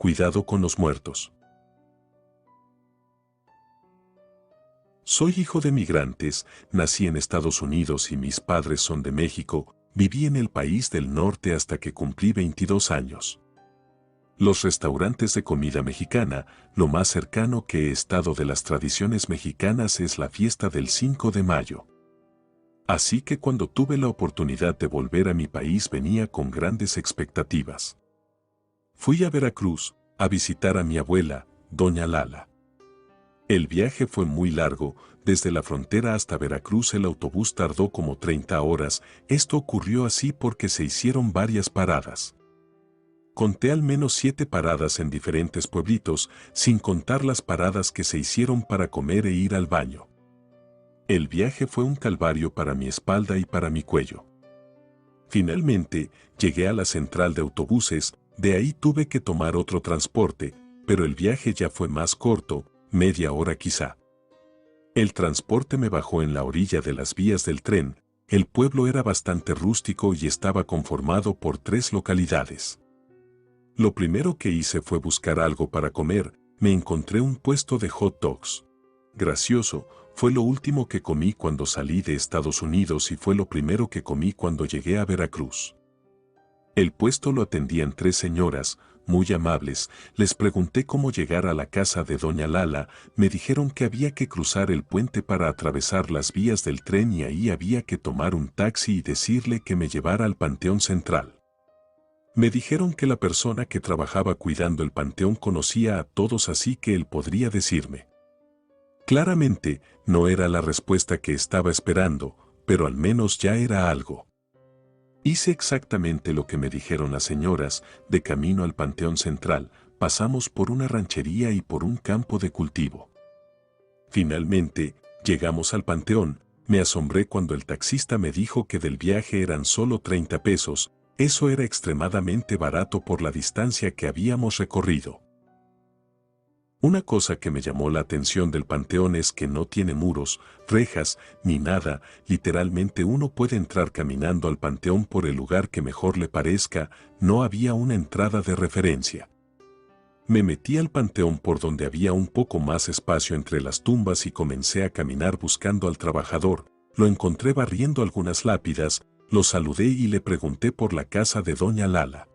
cuidado con los muertos. Soy hijo de migrantes, nací en Estados Unidos y mis padres son de México, viví en el país del norte hasta que cumplí 22 años. Los restaurantes de comida mexicana, lo más cercano que he estado de las tradiciones mexicanas es la fiesta del 5 de mayo. Así que cuando tuve la oportunidad de volver a mi país venía con grandes expectativas. Fui a Veracruz a visitar a mi abuela, doña Lala. El viaje fue muy largo, desde la frontera hasta Veracruz el autobús tardó como 30 horas, esto ocurrió así porque se hicieron varias paradas. Conté al menos 7 paradas en diferentes pueblitos, sin contar las paradas que se hicieron para comer e ir al baño. El viaje fue un calvario para mi espalda y para mi cuello. Finalmente, llegué a la central de autobuses, de ahí tuve que tomar otro transporte, pero el viaje ya fue más corto, media hora quizá. El transporte me bajó en la orilla de las vías del tren, el pueblo era bastante rústico y estaba conformado por 3 localidades. Lo primero que hice fue buscar algo para comer, me encontré un puesto de hot dogs. Gracioso, fue lo último que comí cuando salí de Estados Unidos y fue lo primero que comí cuando llegué a Veracruz. El puesto lo atendían 3 señoras, muy amables, les pregunté cómo llegar a la casa de doña Lala, me dijeron que había que cruzar el puente para atravesar las vías del tren y ahí había que tomar un taxi y decirle que me llevara al Panteón Central. Me dijeron que la persona que trabajaba cuidando el panteón conocía a todos así que él podría decirme. Claramente, no era la respuesta que estaba esperando, pero al menos ya era algo. Hice exactamente lo que me dijeron las señoras, de camino al Panteón Central, pasamos por una ranchería y por un campo de cultivo. Finalmente, llegamos al panteón, me asombré cuando el taxista me dijo que del viaje eran solo 30 pesos, eso era extremadamente barato por la distancia que habíamos recorrido. Una cosa que me llamó la atención del panteón es que no tiene muros, rejas, ni nada, literalmente uno puede entrar caminando al panteón por el lugar que mejor le parezca, no había una entrada de referencia. Me metí al panteón por donde había un poco más espacio entre las tumbas y comencé a caminar buscando al trabajador, lo encontré barriendo algunas lápidas, lo saludé y le pregunté por la casa de doña Lala.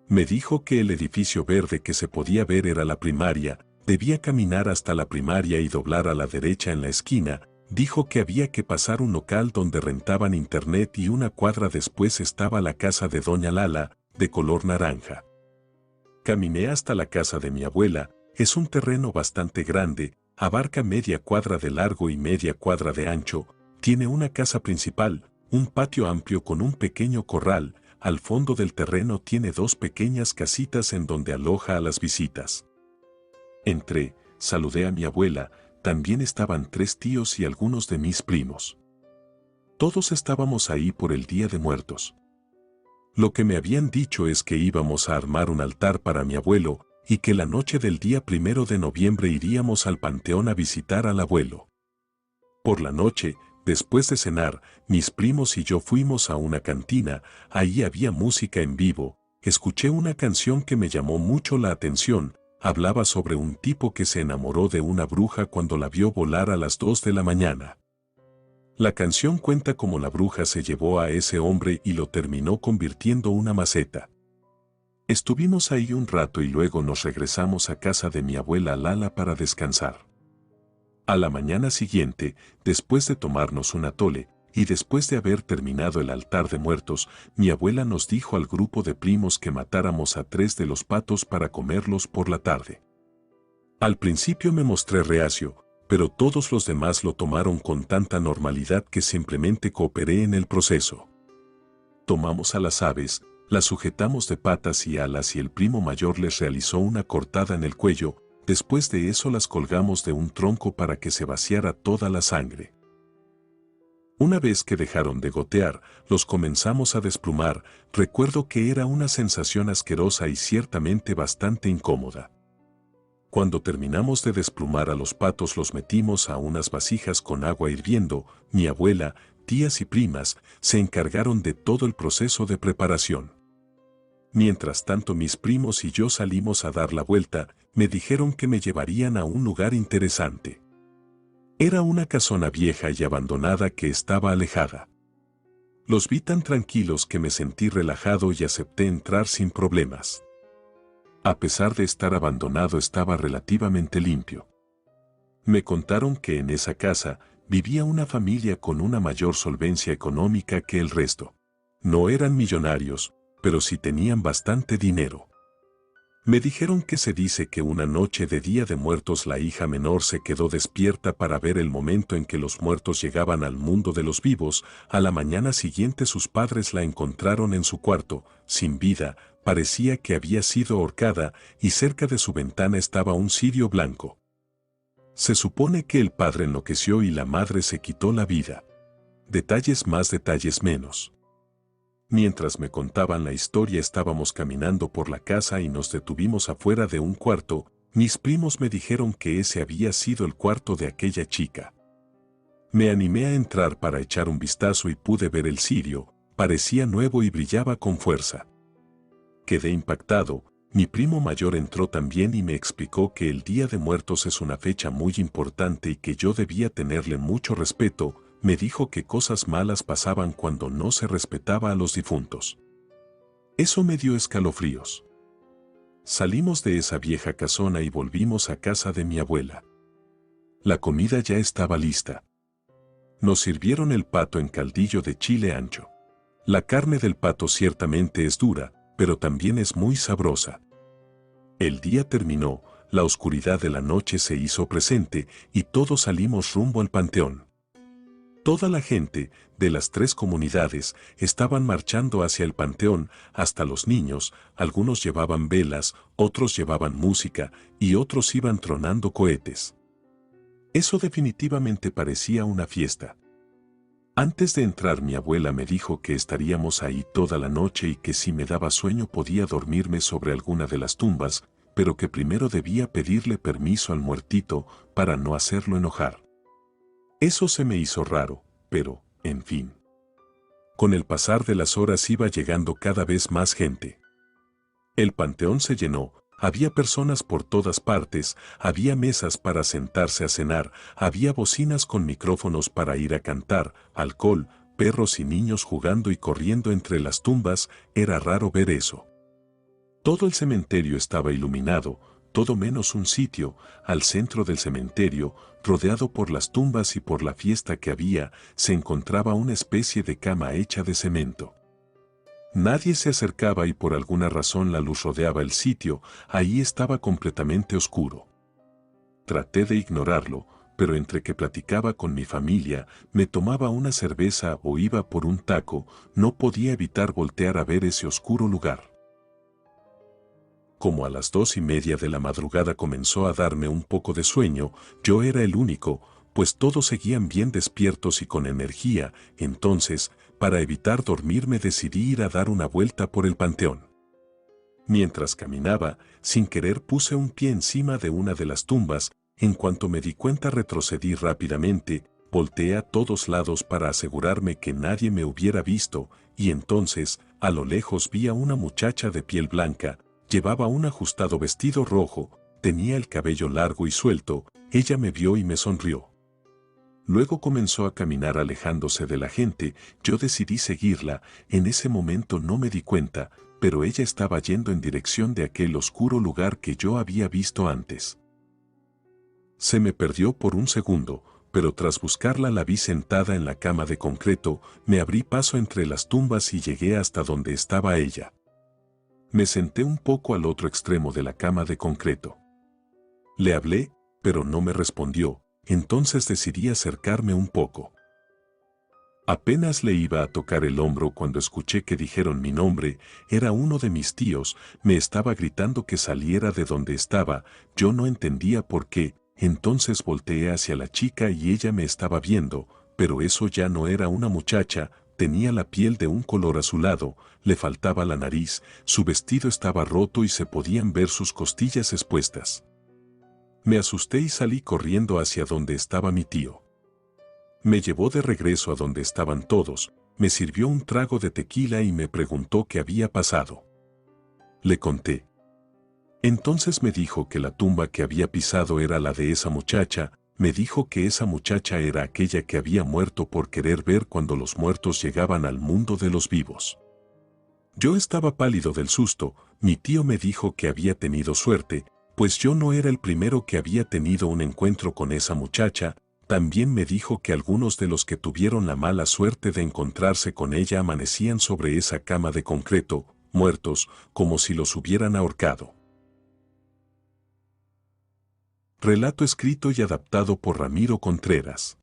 Me dijo que el edificio verde que se podía ver era la primaria, debía caminar hasta la primaria y doblar a la derecha en la esquina, dijo que había que pasar un local donde rentaban internet y una cuadra después estaba la casa de doña Lala, de color naranja. Caminé hasta la casa de mi abuela, es un terreno bastante grande, abarca media cuadra de largo y media cuadra de ancho, tiene una casa principal, un patio amplio con un pequeño corral, al fondo del terreno tiene 2 pequeñas casitas en donde aloja a las visitas. Entré, saludé a mi abuela, también estaban 3 tíos y algunos de mis primos. Todos estábamos ahí por el Día de Muertos. Lo que me habían dicho es que íbamos a armar un altar para mi abuelo y que la noche del día 1 de noviembre iríamos al panteón a visitar al abuelo. Por la noche, después de cenar, mis primos y yo fuimos a una cantina, ahí había música en vivo, escuché una canción que me llamó mucho la atención, hablaba sobre un tipo que se enamoró de una bruja cuando la vio volar a las 2 de la mañana. La canción cuenta cómo la bruja se llevó a ese hombre y lo terminó convirtiendo en una maceta. Estuvimos ahí un rato y luego nos regresamos a casa de mi abuela Lala para descansar. A la mañana siguiente, después de tomarnos un atole, y después de haber terminado el altar de muertos, mi abuela nos dijo al grupo de primos que matáramos a 3 de los patos para comerlos por la tarde. Al principio me mostré reacio, pero todos los demás lo tomaron con tanta normalidad que simplemente cooperé en el proceso. Tomamos a las aves, las sujetamos de patas y alas y el primo mayor les realizó una cortada en el cuello. Después de eso las colgamos de un tronco para que se vaciara toda la sangre. Una vez que dejaron de gotear, los comenzamos a desplumar, recuerdo que era una sensación asquerosa y ciertamente bastante incómoda. Cuando terminamos de desplumar a los patos los metimos a unas vasijas con agua hirviendo, mi abuela, tías y primas se encargaron de todo el proceso de preparación. Mientras tanto mis primos y yo salimos a dar la vuelta, me dijeron que me llevarían a un lugar interesante. Era una casona vieja y abandonada que estaba alejada. Los vi tan tranquilos que me sentí relajado y acepté entrar sin problemas. A pesar de estar abandonado, estaba relativamente limpio. Me contaron que en esa casa vivía una familia con una mayor solvencia económica que el resto. No eran millonarios, pero sí tenían bastante dinero. Me dijeron que se dice que una noche de Día de Muertos la hija menor se quedó despierta para ver el momento en que los muertos llegaban al mundo de los vivos. A la mañana siguiente sus padres la encontraron en su cuarto, sin vida, parecía que había sido ahorcada y cerca de su ventana estaba un cirio blanco. Se supone que el padre enloqueció y la madre se quitó la vida. Detalles más, detalles menos. Mientras me contaban la historia estábamos caminando por la casa y nos detuvimos afuera de un cuarto. Mis primos me dijeron que ese había sido el cuarto de aquella chica. Me animé a entrar para echar un vistazo y pude ver el cirio, parecía nuevo y brillaba con fuerza. Quedé impactado. Mi primo mayor entró también y me explicó que el Día de Muertos es una fecha muy importante y que yo debía tenerle mucho respeto. Me dijo que cosas malas pasaban cuando no se respetaba a los difuntos. Eso me dio escalofríos. Salimos de esa vieja casona y volvimos a casa de mi abuela. La comida ya estaba lista. Nos sirvieron el pato en caldillo de chile ancho. La carne del pato ciertamente es dura, pero también es muy sabrosa. El día terminó, la oscuridad de la noche se hizo presente y todos salimos rumbo al panteón. Toda la gente, de las 3 comunidades, estaban marchando hacia el panteón, hasta los niños, algunos llevaban velas, otros llevaban música, y otros iban tronando cohetes. Eso definitivamente parecía una fiesta. Antes de entrar mi abuela me dijo que estaríamos ahí toda la noche y que si me daba sueño podía dormirme sobre alguna de las tumbas, pero que primero debía pedirle permiso al muertito para no hacerlo enojar. Eso se me hizo raro, pero, en fin. Con el pasar de las horas iba llegando cada vez más gente. El panteón se llenó, había personas por todas partes, había mesas para sentarse a cenar, había bocinas con micrófonos para ir a cantar, alcohol, perros y niños jugando y corriendo entre las tumbas. Era raro ver eso. Todo el cementerio estaba iluminado, todo menos un sitio, al centro del cementerio, rodeado por las tumbas y por la fiesta que había, se encontraba una especie de cama hecha de cemento. Nadie se acercaba y por alguna razón la luz rodeaba el sitio, ahí estaba completamente oscuro. Traté de ignorarlo, pero entre que platicaba con mi familia, me tomaba una cerveza o iba por un taco, no podía evitar voltear a ver ese oscuro lugar. Como a las 2:30 de la madrugada comenzó a darme un poco de sueño, yo era el único, pues todos seguían bien despiertos y con energía. Entonces, para evitar dormirme decidí ir a dar una vuelta por el panteón. Mientras caminaba, sin querer puse un pie encima de una de las tumbas. En cuanto me di cuenta retrocedí rápidamente, volteé a todos lados para asegurarme que nadie me hubiera visto, y entonces, a lo lejos vi a una muchacha de piel blanca. Llevaba un ajustado vestido rojo, tenía el cabello largo y suelto. Ella me vio y me sonrió. Luego comenzó a caminar alejándose de la gente. Yo decidí seguirla. En ese momento no me di cuenta, pero ella estaba yendo en dirección de aquel oscuro lugar que yo había visto antes. Se me perdió por un segundo, pero tras buscarla la vi sentada en la cama de concreto. Me abrí paso entre las tumbas y llegué hasta donde estaba ella. Me senté un poco al otro extremo de la cama de concreto. Le hablé, pero no me respondió, entonces decidí acercarme un poco. Apenas le iba a tocar el hombro cuando escuché que dijeron mi nombre. Era uno de mis tíos, me estaba gritando que saliera de donde estaba. Yo no entendía por qué, entonces volteé hacia la chica y ella me estaba viendo, pero eso ya no era una muchacha. Tenía la piel de un color azulado, le faltaba la nariz, su vestido estaba roto y se podían ver sus costillas expuestas. Me asusté y salí corriendo hacia donde estaba mi tío. Me llevó de regreso a donde estaban todos, me sirvió un trago de tequila y me preguntó qué había pasado. le conté. Entonces me dijo que la tumba que había pisado era la de esa muchacha, me dijo que esa muchacha era aquella que había muerto por querer ver cuando los muertos llegaban al mundo de los vivos. Yo estaba pálido del susto, mi tío me dijo que había tenido suerte, pues yo no era el primero que había tenido un encuentro con esa muchacha, también me dijo que algunos de los que tuvieron la mala suerte de encontrarse con ella amanecían sobre esa cama de concreto, muertos, como si los hubieran ahorcado. Relato escrito y adaptado por Ramiro Contreras.